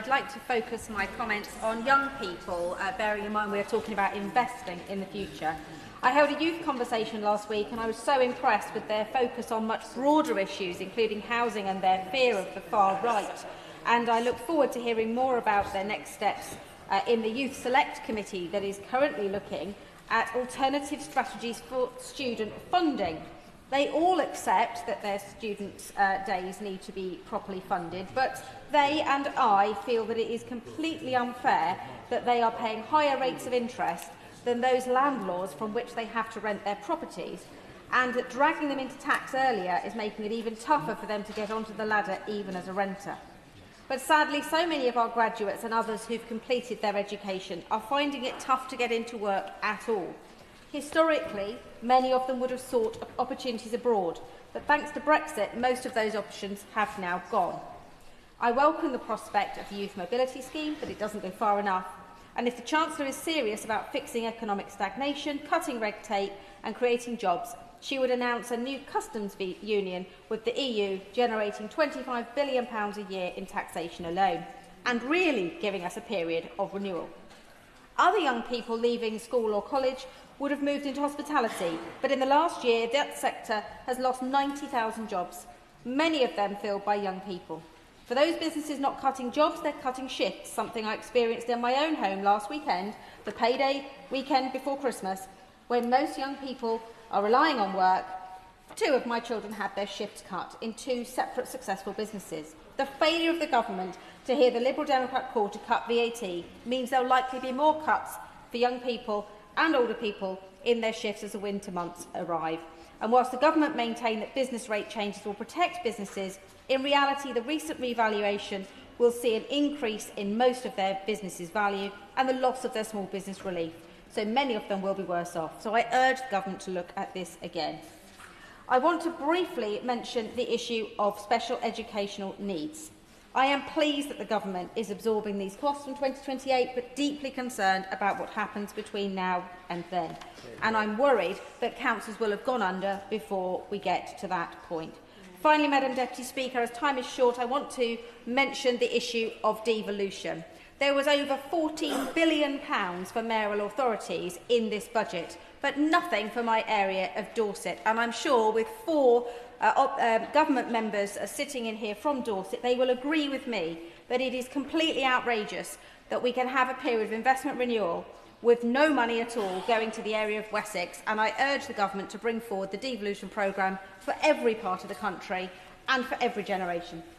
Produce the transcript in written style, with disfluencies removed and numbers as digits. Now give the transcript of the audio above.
I'd like to focus my comments on young people, bearing in mind we are talking about investing in the future. I held a youth conversation last week and I was so impressed with their focus on much broader issues, including housing and their fear of the far right. And I look forward to hearing more about their next steps in the Youth Select Committee that is currently looking at alternative strategies for student funding. They all accept that their students' days need to be properly funded, but they and I feel that it is completely unfair that they are paying higher rates of interest than those landlords from which they have to rent their properties, and that dragging them into tax earlier is making it even tougher for them to get onto the ladder even as a renter. But sadly, so many of our graduates and others who've completed their education are finding it tough to get into work at all. Historically, many of them would have sought opportunities abroad, but thanks to Brexit, most of those options have now gone. I welcome the prospect of the Youth Mobility Scheme, but it doesn't go far enough. And if the Chancellor is serious about fixing economic stagnation, cutting red tape and creating jobs, she would announce a new customs union with the EU generating £25 billion a year in taxation alone, and really giving us a period of renewal. Other young people leaving school or college would have moved into hospitality, but in the last year that sector has lost 90,000 jobs, many of them filled by young people. For those businesses not cutting jobs, they're cutting shifts, something I experienced in my own home last weekend, the payday weekend before Christmas, when most young people are relying on work. Two of my children had their shifts cut in two separate successful businesses. The failure of the government to hear the Liberal Democrat call to cut VAT means there will likely be more cuts for young people and older people in their shifts as the winter months arrive. And whilst the government maintain that business rate changes will protect businesses, in reality the recent revaluation will see an increase in most of their businesses' value and the loss of their small business relief. So many of them will be worse off. So I urge the government to look at this again. I want to briefly mention the issue of special educational needs. I am pleased that the government is absorbing these costs from 2028, but deeply concerned about what happens between now and then. And I'm worried that councils will have gone under before we get to that point. Finally, Madam Deputy Speaker, as time is short, I want to mention the issue of devolution. There was over £14 billion for mayoral authorities in this budget, but nothing for my area of Dorset. And I'm sure with four government members sitting in here from Dorset, they will agree with me that it is completely outrageous that we can have a period of investment renewal with no money at all going to the area of Wessex. And I urge the government to bring forward the devolution programme for every part of the country and for every generation.